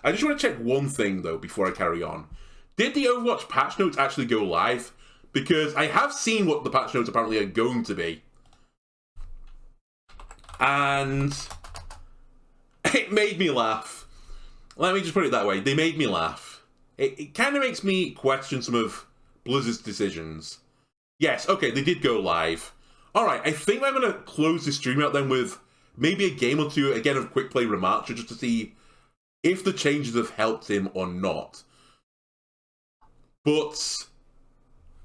I just want to check one thing, though, before I carry on. Did the Overwatch patch notes actually go live? Because I have seen what the patch notes apparently are going to be. And it made me laugh. Let me just put it that way. They made me laugh. It kind of makes me question some of Blizzard's decisions. Yes, okay, they did go live. Alright, I think I'm going to close this stream out then with maybe a game or two, again, of Quick Play Ramattra, just to see if the changes have helped him or not. But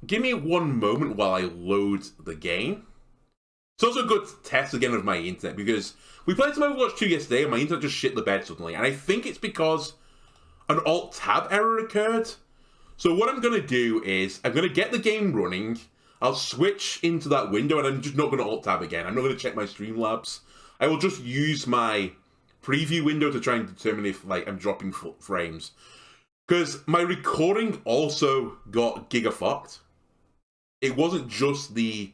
give me one moment while I load the game. It's also a good test again of my internet, because we played some Overwatch 2 yesterday and my internet just shit the bed suddenly. And I think it's because an Alt-Tab error occurred. So what I'm going to do is, I'm going to get the game running, I'll switch into that window, and I'm just not going to Alt-Tab again. I'm not going to check my Streamlabs. I will just use my preview window to try and determine if, like, I'm dropping frames. Because my recording also got giga-fucked. It wasn't just the...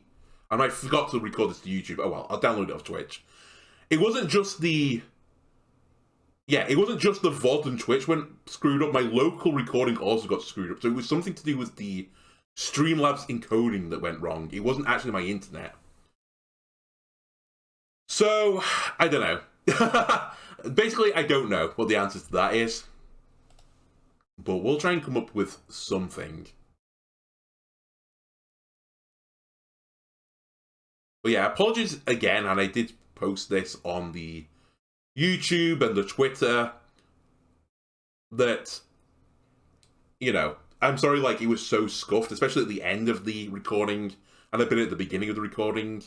And I forgot to record this to YouTube. Oh well, I'll download it off Twitch. It wasn't just the... Yeah, it wasn't just the VOD and Twitch went screwed up. My local recording also got screwed up. So it was something to do with the Streamlabs encoding that went wrong. It wasn't actually my internet. So, I don't know. Basically, I don't know what the answer to that is. But we'll try and come up with something. But yeah, apologies again, and I did post this on the YouTube and the Twitter, that, you know, I'm sorry, like, it was so scuffed, especially at the end of the recording, and a bit at the beginning of the recording.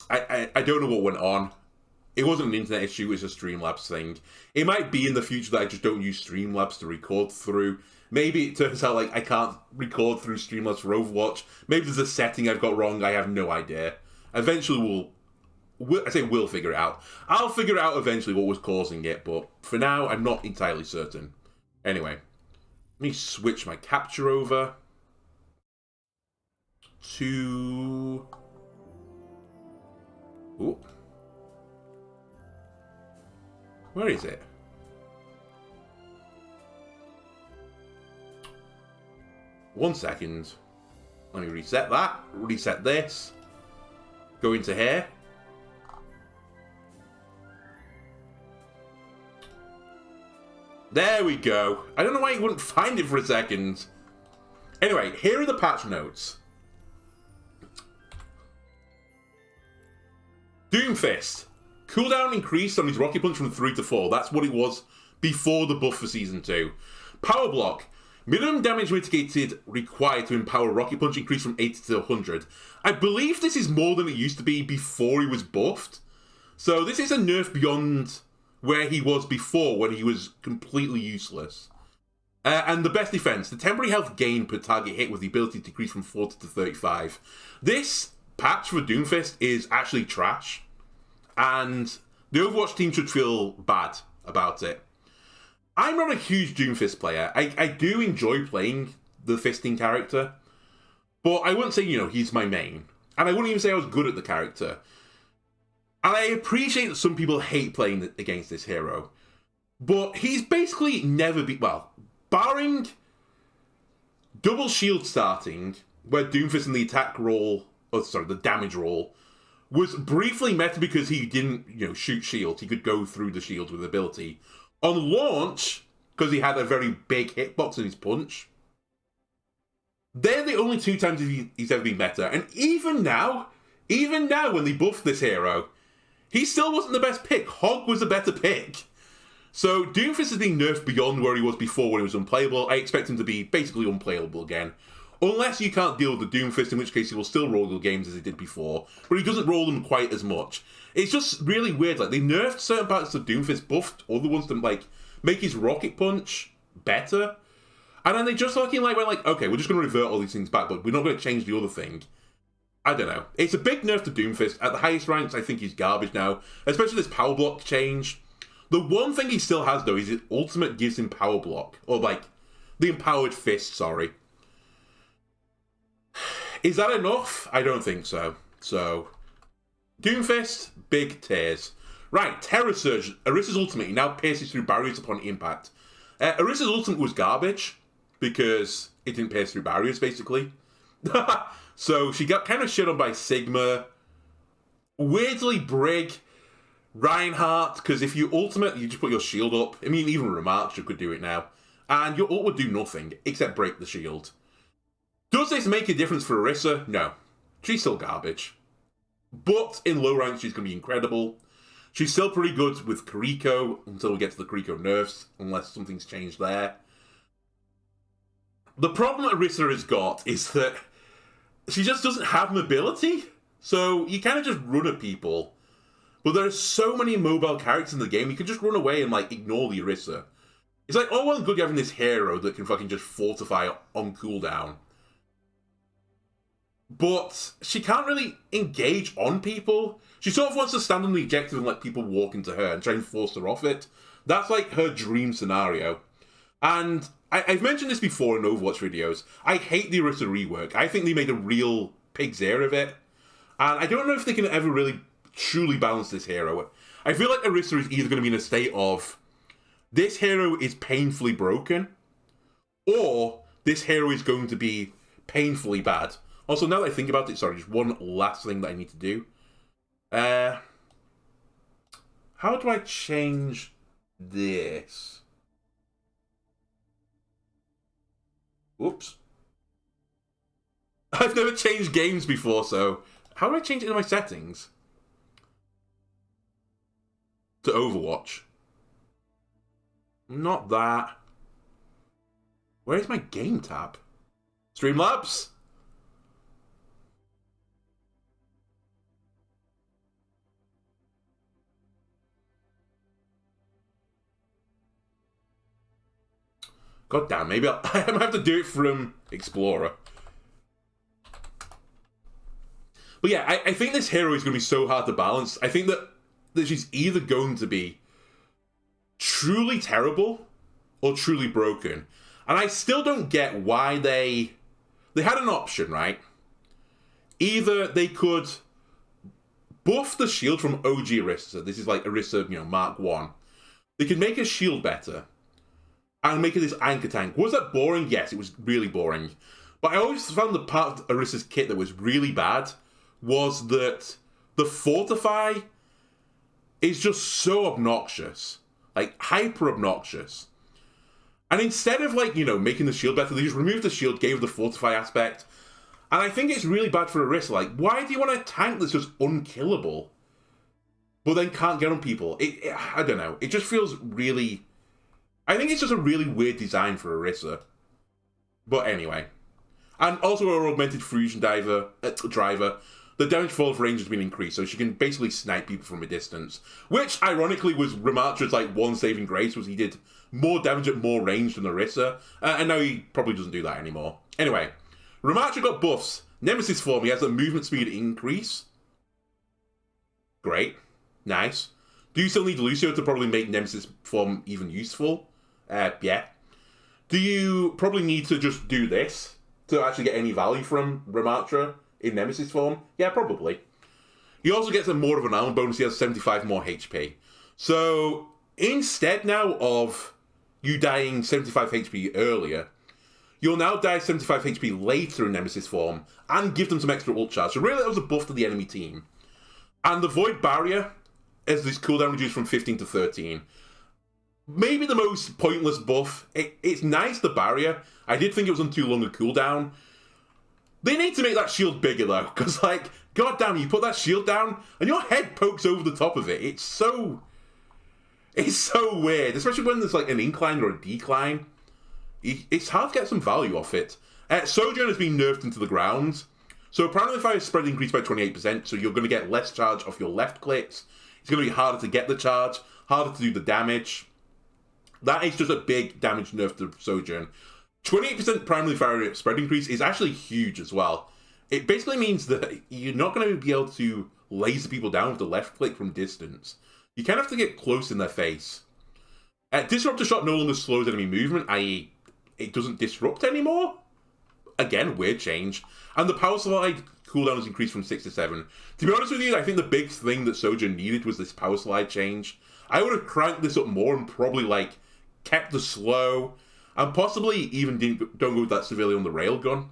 I don't know what went on. It wasn't an internet issue, it was a Streamlabs thing. It might be in the future that I just don't use Streamlabs to record through. Maybe it turns out, like, I can't record through Streamlabs for Overwatch. Maybe there's a setting I've got wrong, I have no idea. Eventually we'll figure it out. I'll figure out eventually what was causing it, but for now, I'm not entirely certain. Anyway, let me switch my capture over to... Ooh. Where is it? One second. Let me reset that. Reset this. Go into here. There we go. I don't know why you wouldn't find it for a second. Anyway, here are the patch notes. Doomfist. Cooldown increased on his Rocket Punch from 3 to 4. That's what it was before the buff for Season 2. Power Block. Minimum damage mitigated required to empower Rocket Punch increased from 80 to 100. I believe this is more than it used to be before he was buffed. So this is a nerf beyond where he was before, when he was completely useless. And the best defense. The temporary health gain per target hit with the ability to decrease from 40 to 35. This patch for Doomfist is actually trash. And the Overwatch team should feel bad about it. I'm not a huge Doomfist player. I do enjoy playing the fisting character. But I wouldn't say, you know, he's my main. And I wouldn't even say I was good at the character. And I appreciate that some people hate playing against this hero. But he's basically never been... Well, barring double shield starting, where Doomfist in the attack roll... Oh, sorry, the damage roll... was briefly meta because he didn't, you know, shoot shields. He could go through the shields with ability. On launch, because he had a very big hitbox in his punch, they're the only two times he's ever been meta. And even now when they buffed this hero, he still wasn't the best pick. Hog was a better pick. So Doomfist is being nerfed beyond where he was before when he was unplayable. I expect him to be basically unplayable again. Unless you can't deal with the Doomfist, in which case he will still roll the games as he did before, but he doesn't roll them quite as much. It's just really weird. Like, they nerfed certain parts of Doomfist, buffed other ones to, like, make his Rocket Punch better. And then they just fucking, like, went like, okay, we're just going to revert all these things back, but we're not going to change the other thing. I don't know. It's a big nerf to Doomfist. At the highest ranks, I think he's garbage now. Especially this power block change. The one thing he still has, though, is his ultimate gives him power block. Or, like, the empowered fist, sorry. Is that enough? I don't think so. So, Doomfist, big tears. Right, Terror Surge. Orisa's ultimate now pierces through barriers upon impact. Orisa's ultimate was garbage because it didn't pierce through barriers, basically. So she got kind of shit on by Sigma. Weirdly, Brig, Reinhardt, because if you ultimate, you just put your shield up. I mean, even Ramattra could do it now. And your ult would do nothing, except break the shield. Does this make a difference for Orisa? No. She's still garbage. But in low rank, she's going to be incredible. She's still pretty good with Kiriko until we get to the Kiriko nerfs, unless something's changed there. The problem that Orisa has got is that she just doesn't have mobility. So you kind of just run at people. But there are so many mobile characters in the game, you can just run away and like ignore the Orisa. It's like, oh well and good having this hero that can fucking just fortify on cooldown. But she can't really engage on people. She sort of wants to stand on the objective and let people walk into her and try and force her off it. That's like her dream scenario. And I've mentioned this before in Overwatch videos. I hate the Orisa rework. I think they made a real pig's ear of it. And I don't know if they can ever really truly balance this hero. I feel like Orisa is either going to be in a state of this hero is painfully broken, or this hero is going to be painfully bad. Also, now that I think about it, sorry, just one last thing that I need to do. How do I change this? Whoops. I've never changed games before, so how do I change it in my settings? To Overwatch. Not that. Where's my game tab? Streamlabs? God damn, maybe I might have to do it from Explorer. But yeah, I think this hero is going to be so hard to balance. I think that she's either going to be truly terrible or truly broken. And I still don't get why they had an option, right? Either they could buff the shield from OG Orisa. This is like Orisa, Mark 1. They could make her shield better and make it this anchor tank. Was that boring? Yes, it was really boring. But I always found the part of Orisa's kit that was really bad was that the Fortify is just so obnoxious. Like, hyper obnoxious. And instead of, making the shield better, they just removed the shield, gave the Fortify aspect. And I think it's really bad for Orisa. Like, why do you want a tank that's just unkillable, but then can't get on people? I don't know. It just feels really... I think it's just a really weird design for Orisa. But anyway. And also our augmented fusion driver, the damage fall range has been increased, so she can basically snipe people from a distance. Which, ironically, was Ramatra's one saving grace, was he did more damage at more range than Orisa. And now he probably doesn't do that anymore. Anyway, Ramattra got buffs. Nemesis form, he has a movement speed increase. Great. Nice. Do you still need Lucio to probably make Nemesis form even useful? Yeah. Do you probably need to just do this to actually get any value from Ramattra in Nemesis form? Yeah, probably. He also gets more of an armor bonus. He has 75 more HP. So, instead now of you dying 75 HP earlier, you'll now die 75 HP later in Nemesis form and give them some extra ult charge. So really that was a buff to the enemy team. And the Void Barrier, as this cooldown reduced from 15 to 13. Maybe the most pointless buff. It's nice, the barrier. I did think it was on too long a cooldown. They need to make that shield bigger though, because goddamn, you put that shield down and your head pokes over the top of it. It's so weird, especially when there's an incline or a decline. It's hard to get some value off it. Sojourn has been nerfed into the ground. So primary fire spread increased by 28%, so you're going to get less charge off your left clicks. It's going to be harder to get the charge, harder to do the damage. That is just a big damage nerf to Sojourn. 28% primary fire spread increase is actually huge as well. It basically means that you're not going to be able to laser people down with the left click from distance. You kind of have to get close in their face. Disruptor shot no longer slows enemy movement, i.e. it doesn't disrupt anymore. again, weird change. And the power slide cooldown has increased from 6 to 7. To be honest with you, I think the big thing that Sojourn needed was this power slide change. I would have cranked this up more and probably, like, kept the slow, and possibly even don't go with that severely on the railgun.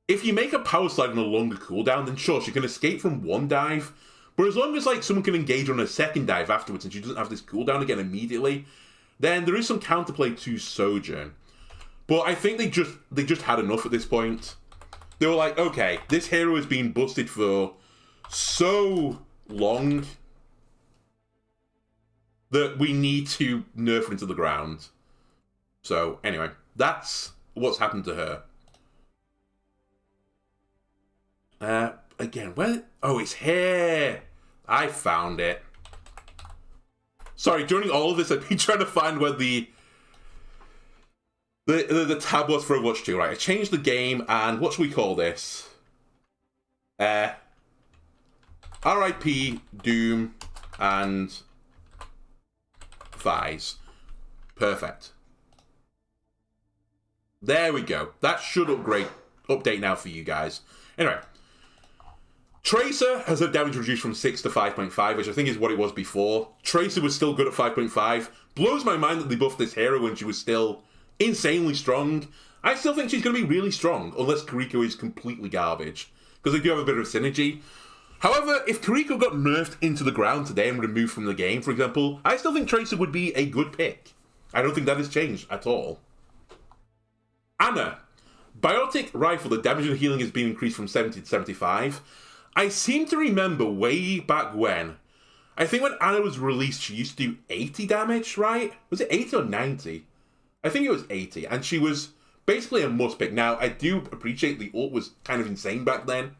If you make a power slide on a longer cooldown, then sure, she can escape from one dive, but as long as, like, someone can engage on a second dive afterwards and she doesn't have this cooldown again immediately, then there is some counterplay to Sojourn. But I think they just had enough at this point. They were like, okay, this hero has been busted for so long that we need to nerf her into the ground. So, anyway, that's what's happened to her. Again, where? Oh, it's here! I found it. Sorry, during all of this, I've been trying to find where the tab was for Overwatch 2. Right, I changed the game, and what should we call this? RIP, Doom, and Thighs. Perfect. There we go. That should update now for you guys. Anyway, Tracer has her damage reduced from 6 to 5.5, which I think is what it was before. Tracer was still good at 5.5. Blows my mind that they buffed this hero when she was still insanely strong. I still think she's going to be really strong, unless Kiriko is completely garbage, because they do have a bit of synergy. However, if Kiriko got nerfed into the ground today and removed from the game, for example, I still think Tracer would be a good pick. I don't think that has changed at all. Ana. Biotic Rifle, the damage and healing has been increased from 70 to 75. I seem to remember way back when, I think when Ana was released, she used to do 80 damage, right? Was it 80 or 90? I think it was 80, and she was basically a must pick. Now, I do appreciate the ult was kind of insane back then.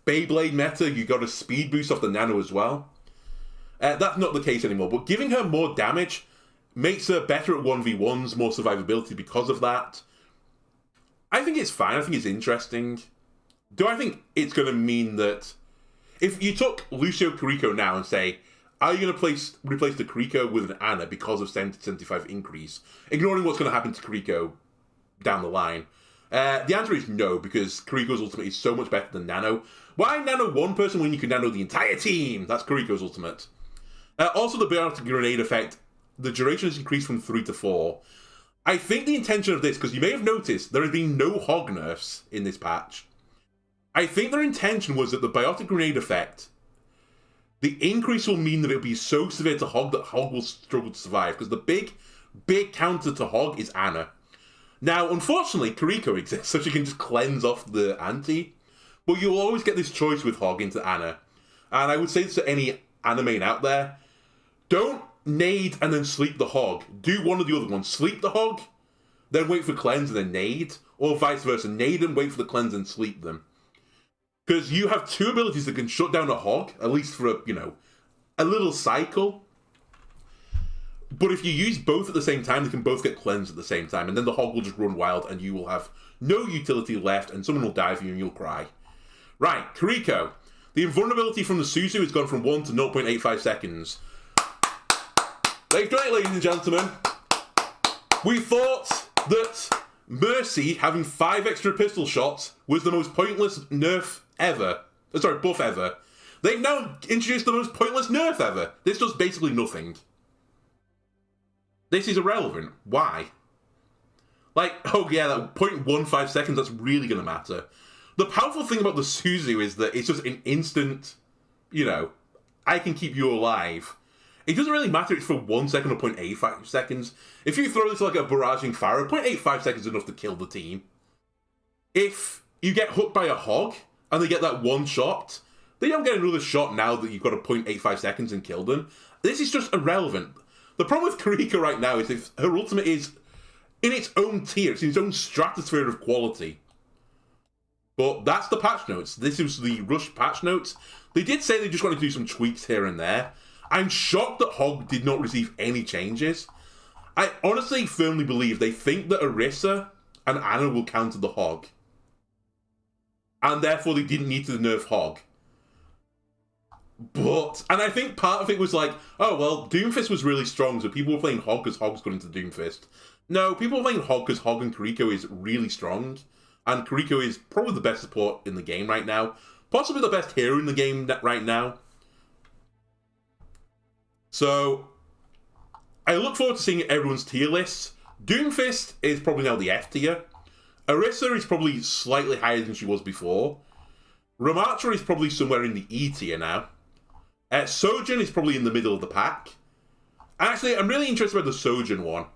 Beyblade meta, you got a speed boost off the Nano as well. That's not the case anymore, but giving her more damage makes her better at 1v1s, more survivability because of that. I think it's fine, I think it's interesting. Do I think it's going to mean that if you took Lucio Kiriko now and say, are you going to replace the Kiriko with an Ana because of 70-75 increase, ignoring what's going to happen to Kiriko down the line? The answer is no, because Kiriko's ultimate is so much better than Nano. Why nano one person when you can nano the entire team? That's Kiriko's ultimate. Also, the Biotic Grenade effect, the duration has increased from 3 to 4. I think the intention of this, because you may have noticed, there have been no Hog nerfs in this patch. I think their intention was that the Biotic Grenade effect, the increase will mean that it'll be so severe to Hog that Hog will struggle to survive, because the big counter to Hog is Ana. Now, unfortunately, Kiriko exists, so she can just cleanse off the anti, but you'll always get this choice with Hog into Ana. And I would say this to any Ana main out there, don't nade and then sleep the Hog. Do one or the other one. Sleep the Hog, then wait for cleanse and then nade, or vice versa. Nade and wait for the cleanse and sleep them. Because you have two abilities that can shut down a Hog, at least for a little cycle. But if you use both at the same time, they can both get cleansed at the same time, and then the Hog will just run wild, and you will have no utility left, and someone will die for you, and you'll cry. Right, Kiriko. The invulnerability from the Suzu has gone from 1 to 0.85 seconds. Ladies and gentlemen, we thought that Mercy having 5 extra pistol shots was the most pointless nerf ever. Sorry, buff ever. They've now introduced the most pointless nerf ever. This does basically nothing. This is irrelevant. Why? Like, oh yeah, that 0.15 seconds, that's really going to matter. The powerful thing about the Suzu is that it's just an instant, I can keep you alive. It doesn't really matter if it's for 1 second or 0.85 seconds. If you throw this like a barraging fire, 0.85 seconds is enough to kill the team. If you get hooked by a Hog, and they get that one shot, they don't get another shot now that you've got a 0.85 seconds and kill them. This is just irrelevant. The problem with Kiriko right now is if her ultimate is in its own tier, it's in its own stratosphere of quality. But that's the patch notes. This is the rushed patch notes. They did say they just want to do some tweaks here and there. I'm shocked that Hog did not receive any changes. I honestly firmly believe they think that Orisa and Ana will counter the Hog. And therefore they didn't need to nerf Hog. And I think part of it was like, oh, well, Doomfist was really strong, so people were playing Hog because Hog's got into Doomfist. No, people were playing Hog because Hog and Kiriko is really strong. And Kiriko is probably the best support in the game right now. Possibly the best hero in the game right now. So, I look forward to seeing everyone's tier lists. Doomfist is probably now the F tier. Orisa is probably slightly higher than she was before. Ramattra is probably somewhere in the E tier now. Sojourn is probably in the middle of the pack. Actually, I'm really interested about the Sojourn one.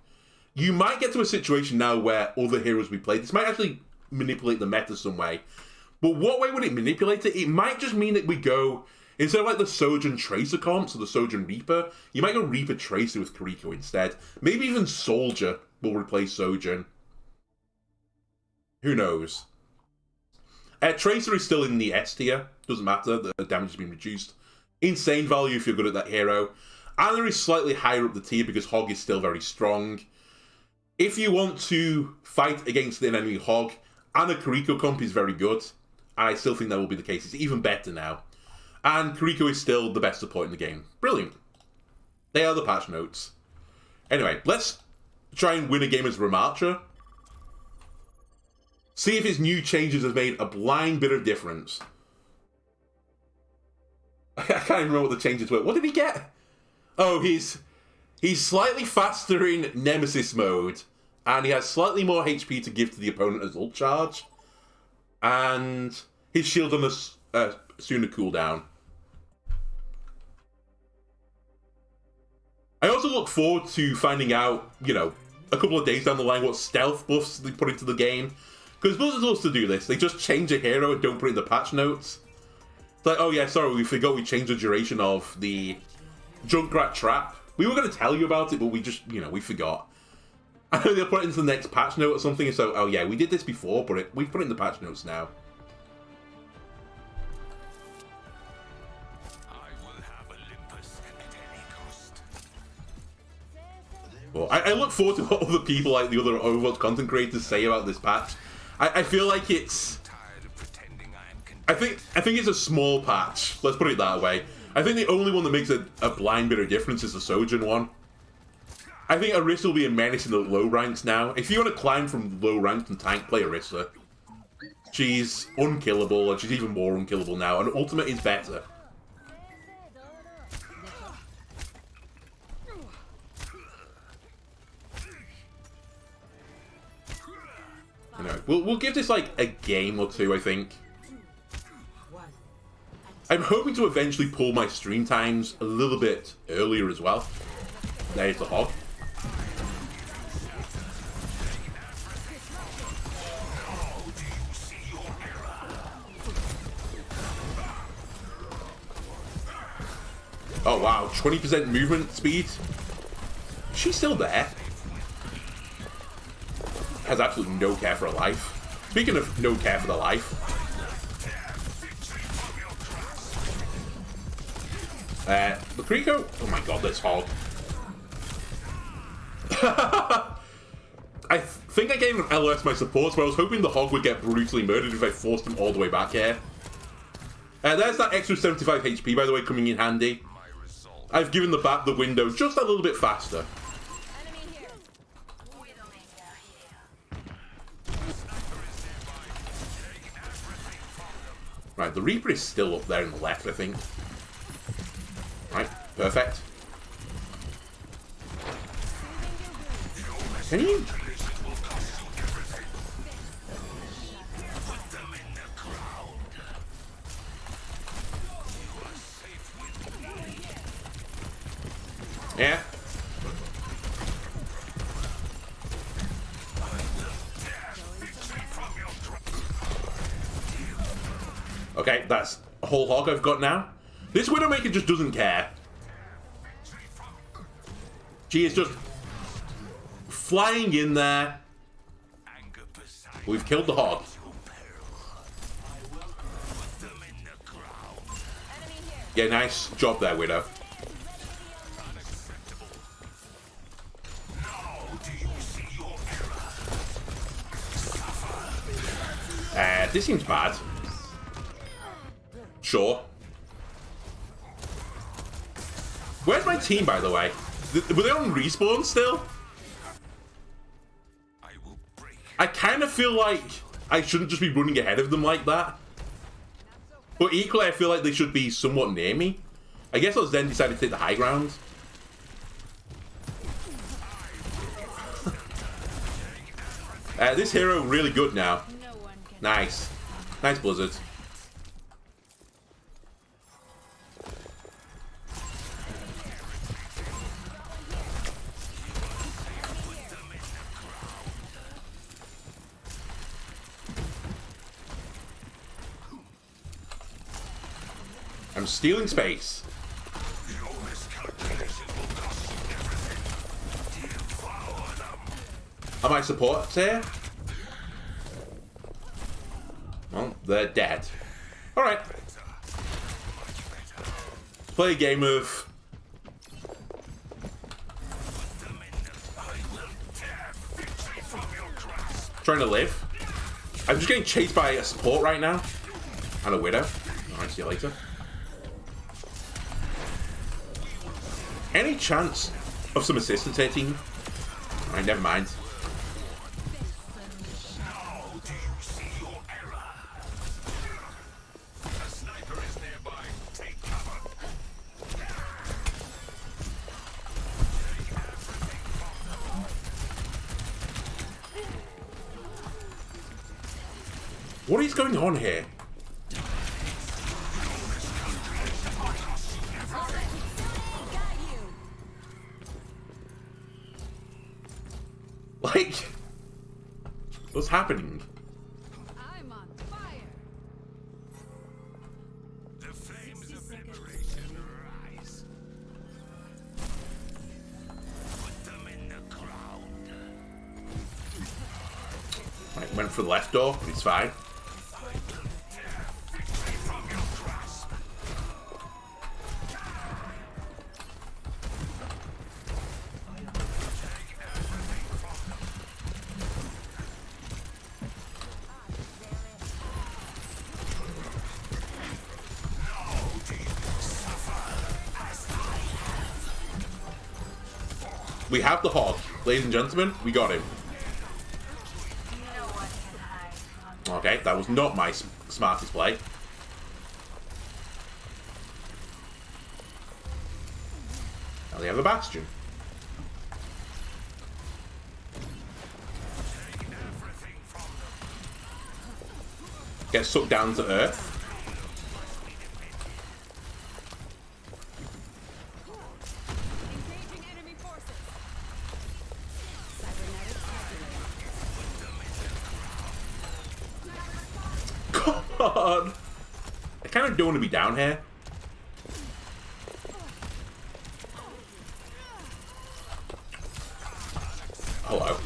You might get to a situation now where other heroes we play, this might actually manipulate the meta some way. But what way would it manipulate it? It might just mean that we go, instead of like the Sojourn Tracer comp, so the Sojourn Reaper, you might go Reaper Tracer with Kiriko instead. Maybe even Soldier will replace Sojourn. Who knows? Tracer is still in the S tier. Doesn't matter, the damage has been reduced. Insane value if you're good at that hero. Ana is slightly higher up the tier because Hog is still very strong. If you want to fight against an enemy Hog, Ana Kiriko comp is very good. And I still think that will be the case. It's even better now. And Kiriko is still the best support in the game. Brilliant. They are the patch notes. Anyway, let's try and win a game as Ramattra. See if his new changes have made a blind bit of difference. I can't even remember what the changes were. What did he get? Oh, he's slightly faster in Nemesis mode. And he has slightly more HP to give to the opponent as ult charge. And his shield on a sooner cooldown. I also look forward to finding out, you know, a couple of days down the line what stealth buffs they put into the game. Because Blizzard loves to do this. They just change a hero and don't put it in the patch notes. It's like, oh yeah, sorry, we forgot we changed the duration of the Junkrat Trap. We were going to tell you about it, but we just, you know, we forgot. And then they'll put it into the next patch note or something, and so, oh yeah, we did this before, but we've put it in the patch notes now. Well, I look forward to what other people, like the other Overwatch content creators, say about this patch. I feel like it's... I think it's a small patch, let's put it that way. I think the only one that makes a blind bit of difference is the Sojourn one. I think Orisa will be a menace in the low ranks now. If you want to climb from low ranks and tank, play Orisa. She's unkillable, and she's even more unkillable now, and Ultimate is better. You know, we'll give this like a game or two, I think. I'm hoping to eventually pull my stream times a little bit earlier as well. There's the Hog. Oh wow, 20% movement speed. She's still there. Has absolutely no care for her life. Speaking of no care for the life. The Kiriko? Oh my god, this Hog. I think I gave LS my support, but I was hoping the Hog would get brutally murdered if I forced him all the way back here. There's that extra 75 HP, by the way, coming in handy. I've given the window just a little bit faster. Right, the Reaper is still up there in the left, I think. Right, perfect. Can you... Yeah. Okay, that's a whole Hog I've got now. This Widowmaker just doesn't care. She is just flying in there. We've killed the Hog. Yeah, nice job there, Widow. This seems bad. Sure. Where's my team, by the way? Were they on respawn still? I kind of feel like I shouldn't just be running ahead of them like that. But equally, I feel like they should be somewhat near me. I guess I was then decided to take the high ground. This hero really good now. Nice. Nice Blizzard. I'm stealing space. Are my supports here? Well, they're dead. Alright. Let's play a game of... trying to live. I'm just getting chased by a support right now. And a widow. Alright, see you later. Any chance of some assistance here, team? Alright, never mind. What is going on here? Like, what's happening? I'm on fire. The flames of liberation rise. Put them in the ground. Right, went for the left door, but it's fine. We have the hog, ladies and gentlemen. We got him. Okay, that was not my smartest play. Now they have a bastion. Get sucked down to earth. God, I kind of don't want to be down here. Hello.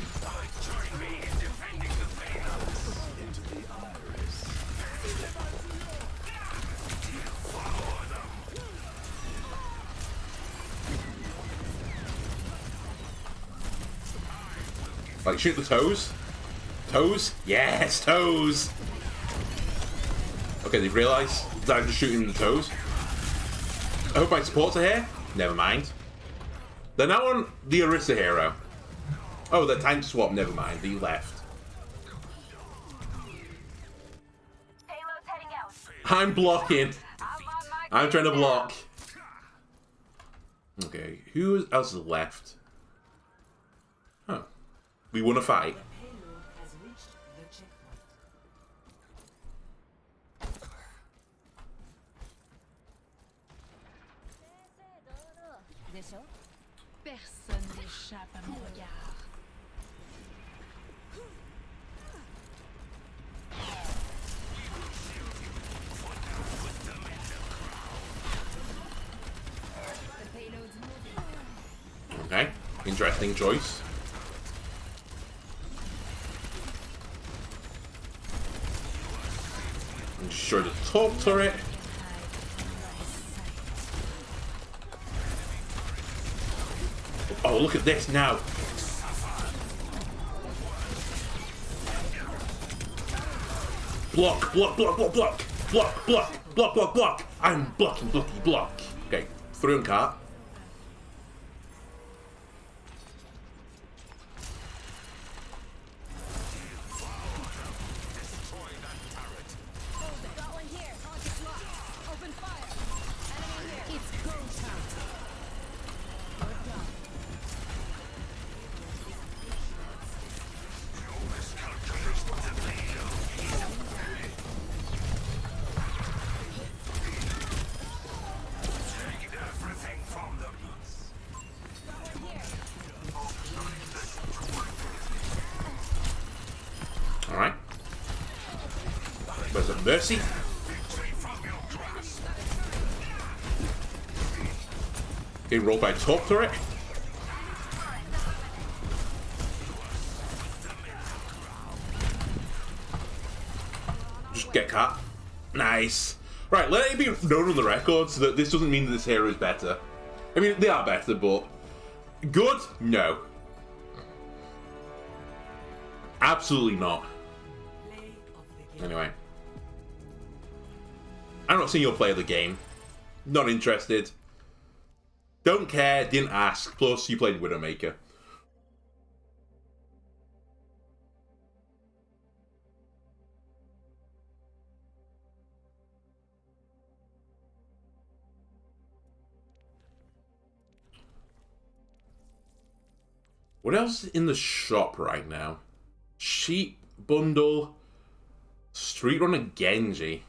Like, shoot the toes? Toes? Yes, toes! Okay, they've realised that I'm just shooting the toes. I hope my supports are here. Never mind. They're now on the Orisa hero. Oh, they're time swap. Never mind. They left. Payload's heading out. I'm blocking. I'm trying to block. Okay, who else is left? Huh. We won a fight. Personne n'échappe à mon regard. The payload's moving. Okay, interesting choice. Ensure the top turret. Oh, look at this now. Block, block, block, block, block. Block, block, block, block, block. I'm blocking, blocky, block. Okay, through and cart. Mercy. Getting rolled by a top turret. Just get cut. Nice. Right, let it be known on the record so that this doesn't mean that this hero is better. I mean, they are better, but good? No. Absolutely not. Anyway. I'm not seeing your play of the game. Not interested. Don't care, didn't ask. Plus, you played Widowmaker. What else is in the shop right now? Sheep bundle, Street Runner Genji,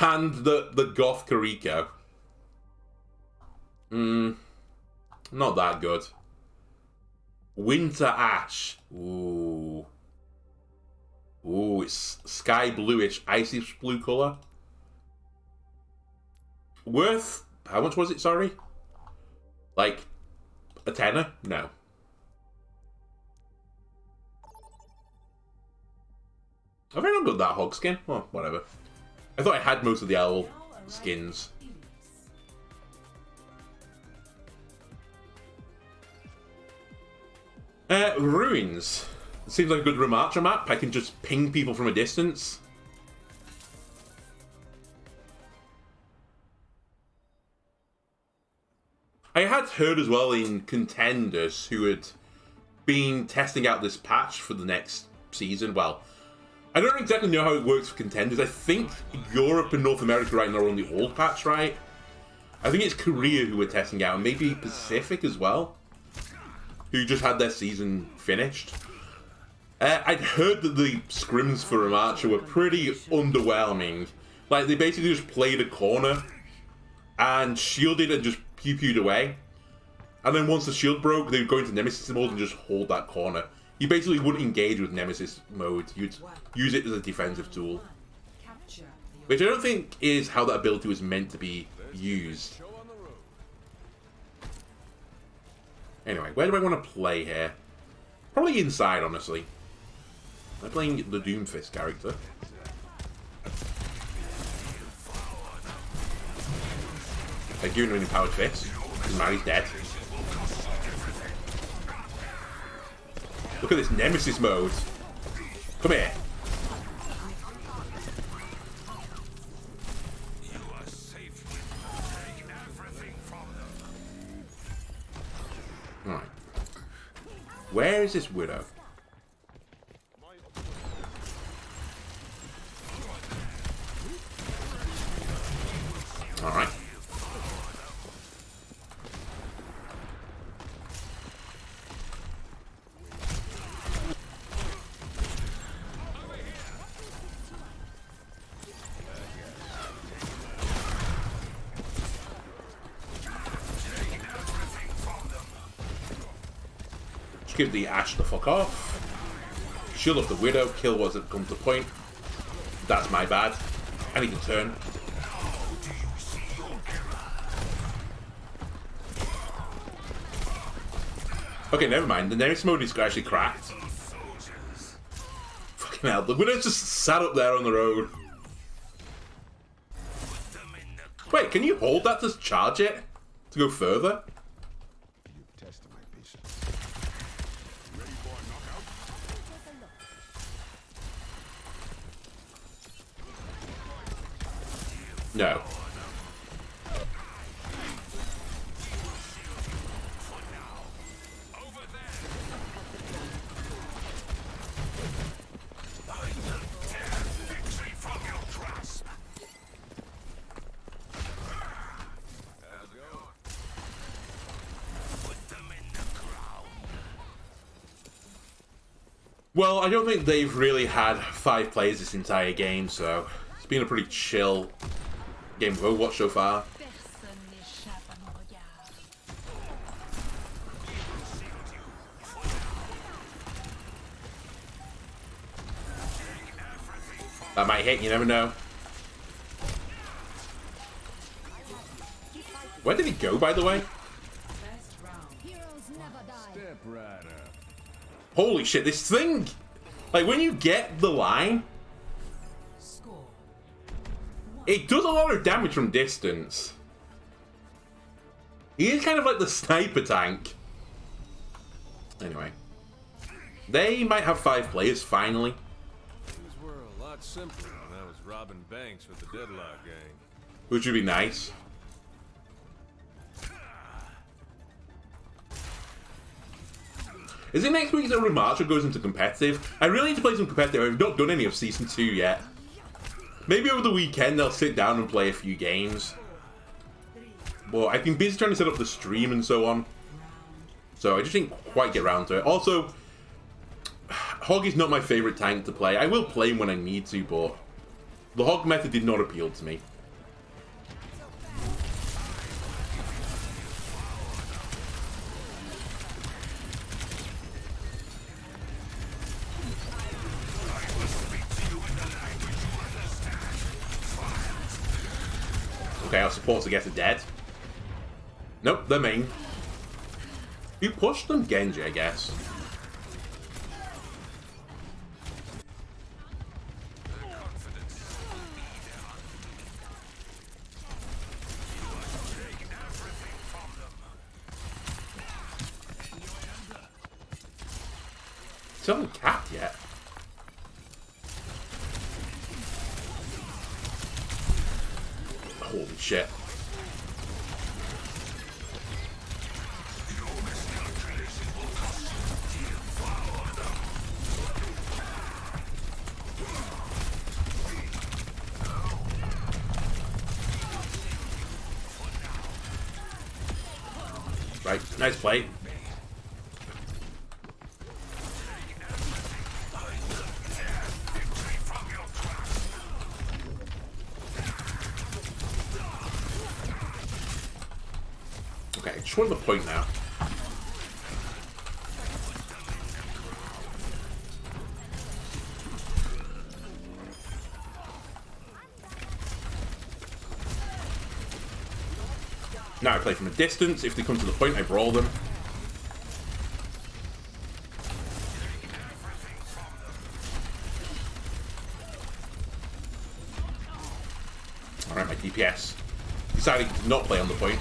and the Goth Kariko. Not that good. Winter Ash. Ooh, it's sky bluish, icy blue color. Worth how much was it? Sorry, like a tenner? No. Have I not got that hog skin? Oh, whatever. I thought I had most of the owl skins. Ruins. Seems like a good Ramattra map. I can just ping people from a distance. I had heard as well in Contenders who had been testing out this patch for the next season. Well, I don't exactly know how it works for Contenders. I think Europe and North America right now are on the old patch, right? I think it's Korea who are testing out, and maybe Pacific as well, who just had their season finished. I'd heard that the scrims for Ramattra were pretty underwhelming. Like, they basically just played a corner and shielded and just pew-pewed away. And then once the shield broke, they would go into Nemesis mode and just hold that corner. You basically wouldn't engage with Nemesis mode. You'd use it as a defensive tool. Which I don't think is how that ability was meant to be used. Anyway, where do I want to play here? Probably inside, honestly. I'm playing the Doomfist character. They're giving him an empowered fist. Because now he's dead. Look at this Nemesis mode. Come here. You are safe. Take everything from them. Alright. Where is this Widow? Alright. Just give the Ash the fuck off. Shield off the Widow. Kill wasn't come to point. That's my bad. I need to turn. Okay, never mind. The Nemesis mode is actually cracked. Fucking hell. The Widow's just sat up there on the road. Wait, can you hold that to charge it? To go further? No. Well, I don't think they've really had 5 players this entire game, so it's been a pretty chill game of Overwatch so far. Personne n'échappe à mon regard. That might hit, you never know. Where did he go, by the way? Step right up. Holy shit, this thing! Like, when you get the line, it does a lot of damage from distance. He is kind of like the sniper tank. Anyway. They might have 5 players, finally. Things were a lot simpler when I was robbing banks with the Deadlock gang. Which would be nice. Is it next week that Ramattra goes into competitive? I really need to play some competitive. I've not done any of Season 2 yet. Maybe over the weekend they'll sit down and play a few games. But I've been busy trying to set up the stream and so on. So I just didn't quite get around to it. Also, Hog is not my favourite tank to play. I will play him when I need to, but the Hog method did not appeal to me. Okay, our supports get it dead. Nope, they're main. You pushed them, Genji, I guess. It's not capped yet. Holy shit. Right, nice play. Okay, just want the point now. Now I play from a distance. If they come to the point, I brawl them. Alright, my DPS deciding to not play on the point.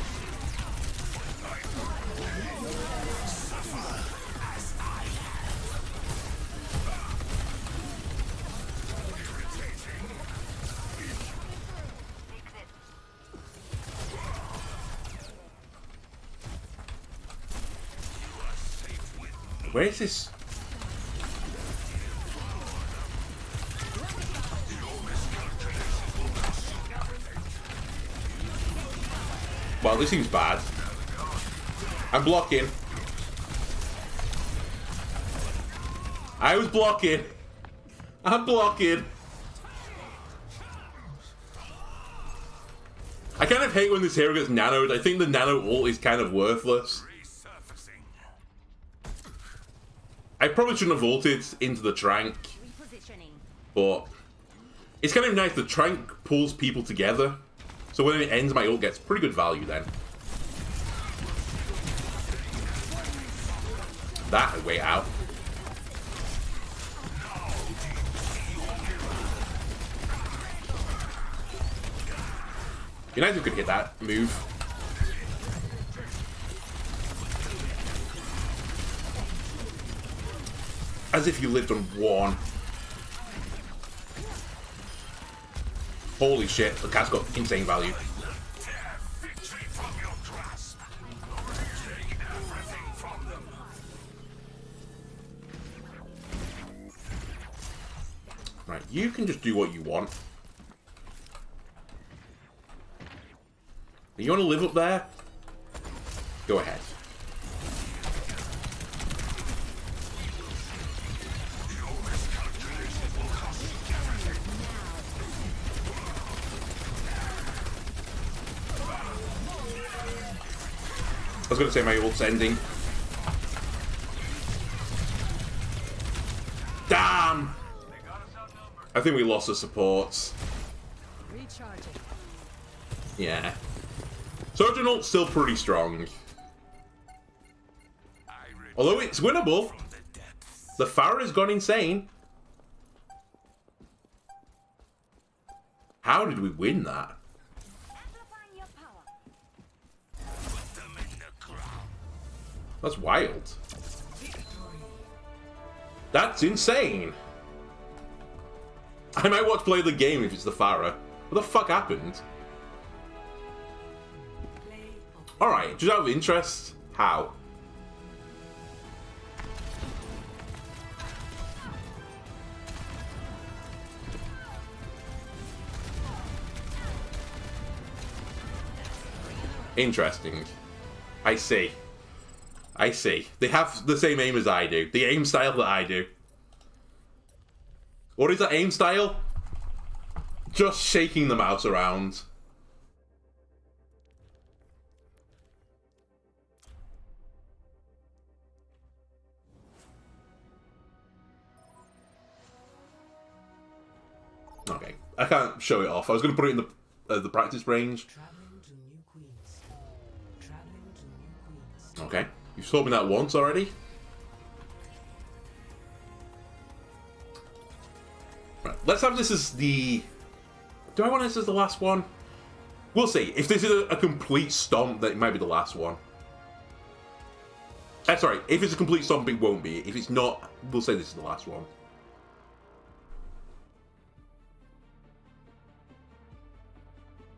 Where is this? Well, this seems bad. I'm blocking. I was blocking. I'm blocking. I kind of hate when this hero gets nanoed. I think the nano ult is kind of worthless. I probably shouldn't have ulted into the Trank, but it's kind of nice. The Trank pulls people together, so when it ends, my ult gets pretty good value then. That, I wait out. Be nice if we could hit that move. As if you lived on one. Holy shit, the cat's got insane value. Right, you can just do what you want. You want to live up there? Go ahead. I was going to say my ult's ending. Damn! I think we lost the supports. Recharging. Yeah. Sojourn ult's still pretty strong. Although it's winnable. The Pharah has gone insane. How did we win that? That's wild. That's insane. I might watch play the game if it's the Pharah. What the fuck happened? Alright, just out of interest, how? Interesting. I see. I see. They have the same aim as I do. The aim style that I do. What is that aim style? Just shaking the mouse around. Okay. I can't show it off. I was going to put it in the practice range. Okay. You've told me that once already. Right. Let's have this as the... Do I want this as the last one? We'll see. If this is a complete stomp, then it might be the last one. Sorry. If it's a complete stomp, it won't be. If it's not, we'll say this is the last one.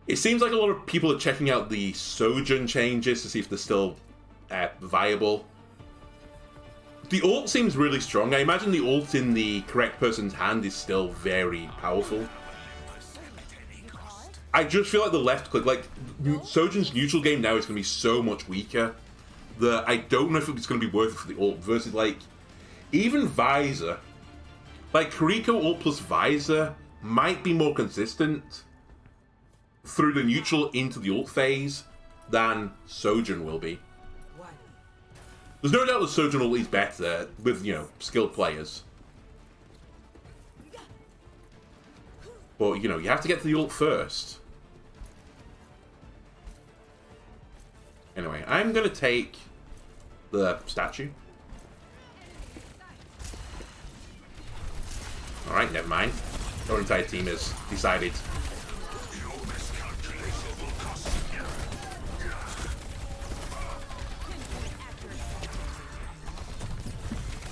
It seems like a lot of people are checking out the Sojourn changes to see if they're still viable. The ult seems really strong. I imagine the ult in the correct person's hand is still very powerful. I just feel like the left click, like Sojourn's neutral game now is going to be so much weaker that I don't know if it's going to be worth it for the ult versus like even Visor. Like Kiriko ult plus Visor might be more consistent through the neutral into the ult phase than Sojourn will be. There's no doubt that Sojourn ult is better with, you know, skilled players. But, you know, you have to get to the ult first. Anyway, I'm going to take the statue. Alright, never mind. Our entire team has decided.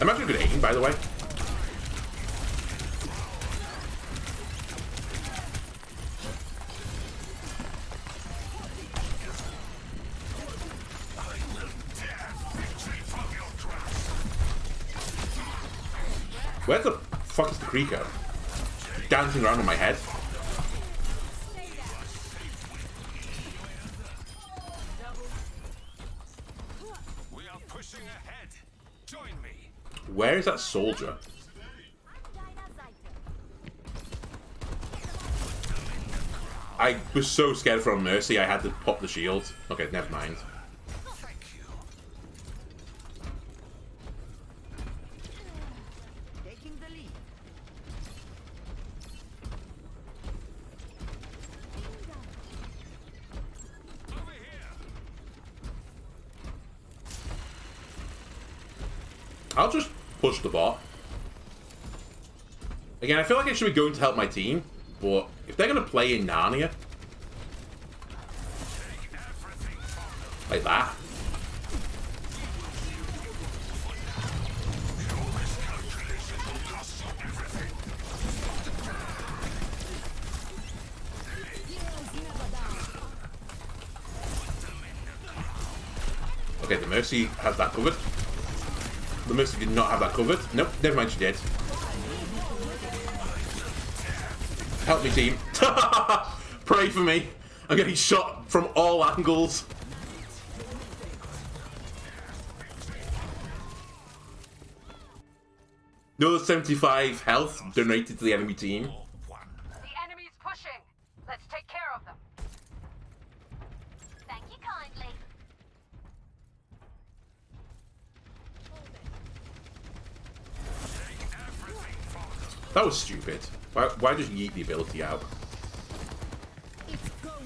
I'm actually good at aim, by the way. Where the fuck is the Kiriko? Dancing around on my head. We are pushing ahead. Join me. Where is that soldier? I was so scared from Mercy, I had to pop the shield. Okay, never mind. Thank you. Taking the lead. Over here. I'll just push the bot. Again, I feel like I should be going to help my team, but if they're going to play in Narnia, like that. Okay, the Mercy has that covered. The Mercy did not have that covered. Nope, never mind, she did. Help me, team. Pray for me. I'm getting shot from all angles. Another 75 health donated to the enemy team. The enemy's pushing. Let's take care of them. Thank you kindly. That was stupid. Why just yeet the ability out? It's go time.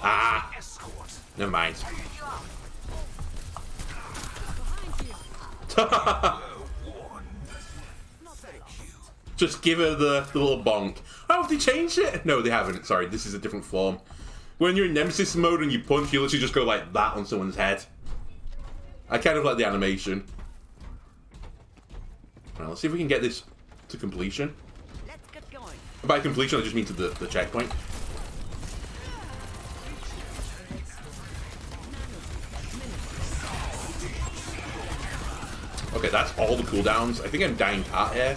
Ah! Never mind. Just give her the little bonk. Oh, have they changed it? No, they haven't. Sorry, this is a different form. When you're in Nemesis mode and you punch, you literally just go like that on someone's head. I kind of like the animation. Right, let's see if we can get this to completion. Let's get going. By completion, I just mean to the checkpoint. Okay, that's all the cooldowns. I think I'm dying cat here.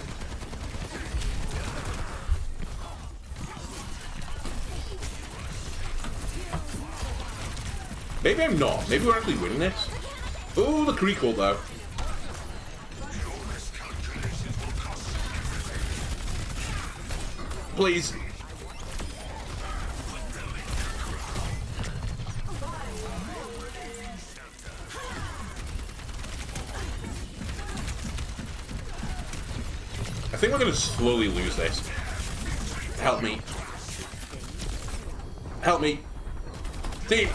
Maybe I'm not. Maybe we're actually winning this. Oh, the creek ult though. Please. I think we're going to slowly lose this. Help me. Help me. Team.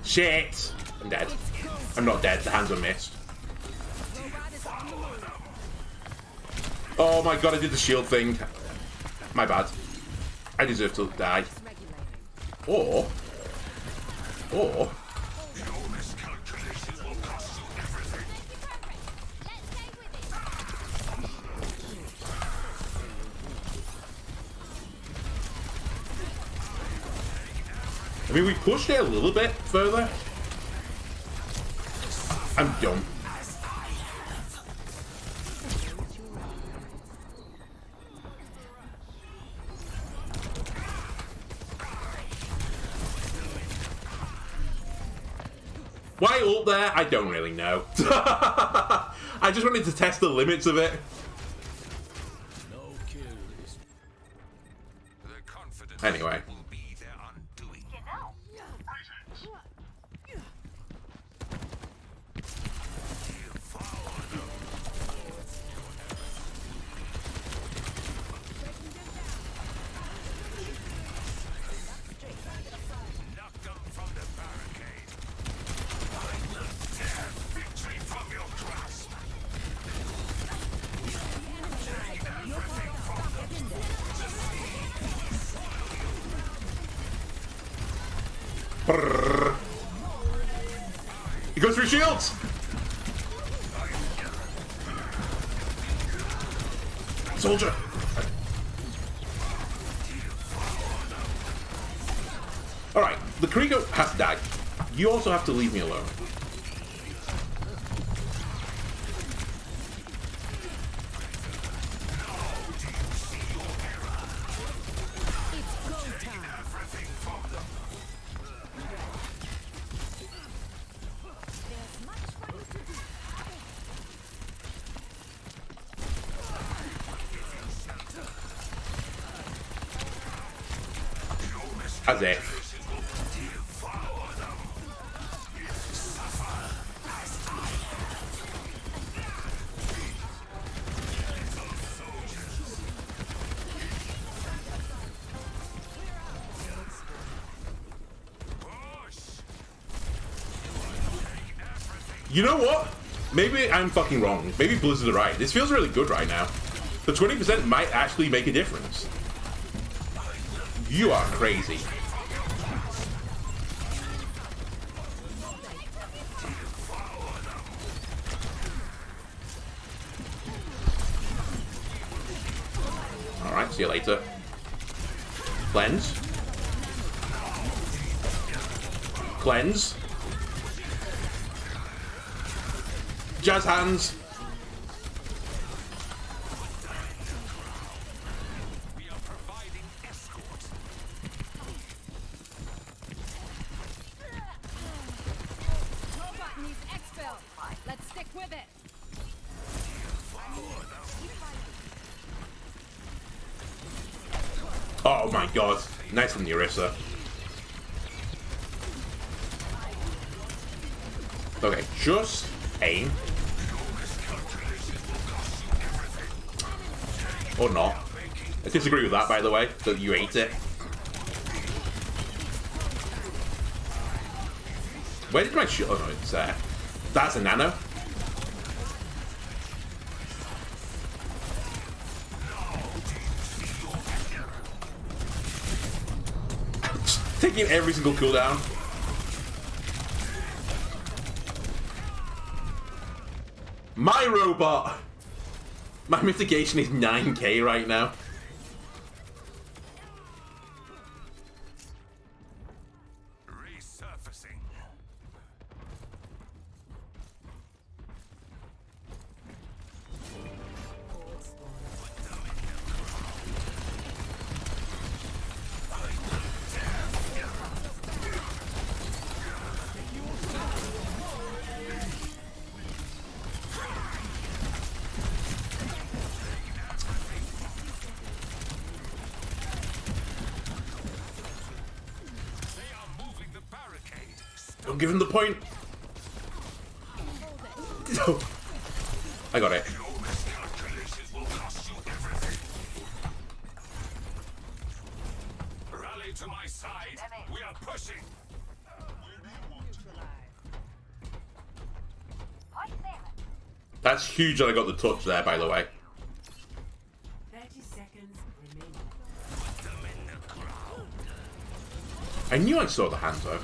Shit! I'm dead. I'm not dead, the hands are missed. Oh my god, I did the shield thing. My bad. I deserve to die. Or... I mean, we pushed it a little bit further. I'm dumb. Why ult there? I don't really know. I just wanted to test the limits of it. Anyway. Brrr. He goes for shields! Soldier! Alright, the Kriego has to die. You also have to leave me alone. As if. You know what? Maybe I'm fucking wrong. Maybe Blizzard are right. This feels really good right now. The 20% might actually make a difference. You are crazy. Alright, see you later. Cleanse. Cleanse. Jazz hands. with it. Oh my god. Nice from Nerissa. Okay, just aim. Or not. I disagree with that, by the way, that you ate it. Where did my shot? Oh no, it's there. That's a nano. Taking every single cooldown. My robot! My mitigation is 9k right now. Resurfacing. Don't give him the point. No. I got it. Rally to my side. We are pushing. That's huge that I got the touch there, by the way. 30 seconds remaining. I knew I saw the hand, though.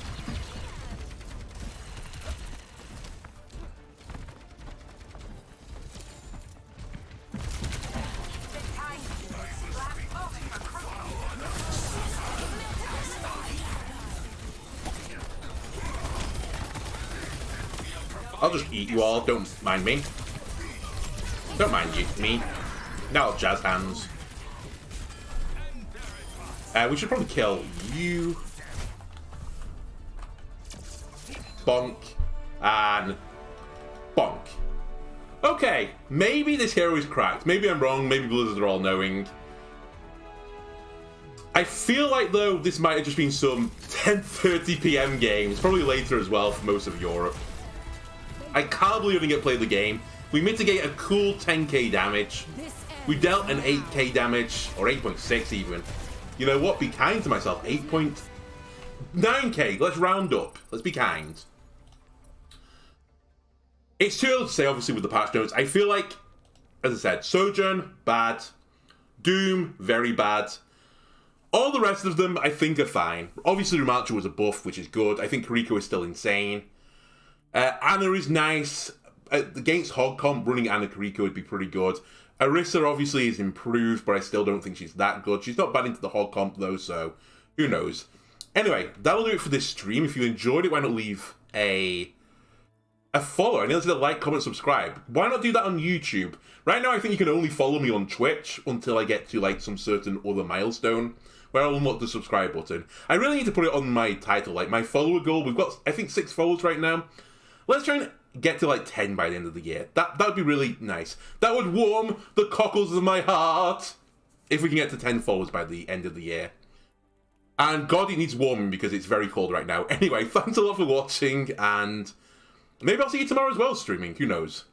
I'll just eat you all, don't mind me. Don't mind you, me. Now I'll jazz hands. We should probably kill you. Bonk. And bonk. Okay, maybe this hero is cracked. Maybe I'm wrong, maybe Blizzard are all knowing. I feel like, though, this might have just been some 10:30 PM games. Probably later as well for most of Europe. I can't believe I didn't get played the game. We mitigate a cool 10k damage. We dealt an 8k damage, or 8.6 even. You know what? Be kind to myself. 8.9k. Let's round up. Let's be kind. It's too early to say, obviously, with the patch notes. I feel like, as I said, Sojourn, bad. Doom, very bad. All the rest of them, I think, are fine. Obviously, Ramattra was a buff, which is good. I think Kiriko is still insane. Anna is nice. Against Hog Comp, running Anna Kiriko would be pretty good. Orisa obviously is improved, but I still don't think she's that good. She's not bad into the Hog Comp though, so who knows. Anyway, that'll do it for this stream. If you enjoyed it, why not leave a follow? I know to like, comment, subscribe. Why not do that on YouTube? Right now, I think you can only follow me on Twitch until I get to like some certain other milestone where I'll unlock the subscribe button. I really need to put it on my title, like my follower goal. We've got, I think, 6 followers right now. Let's try and get to like 10 by the end of the year. That would be really nice. That would warm the cockles of my heart if we can get to 10 followers by the end of the year. And God, it needs warming because it's very cold right now. Anyway, thanks a lot for watching, and maybe I'll see you tomorrow as well streaming. Who knows?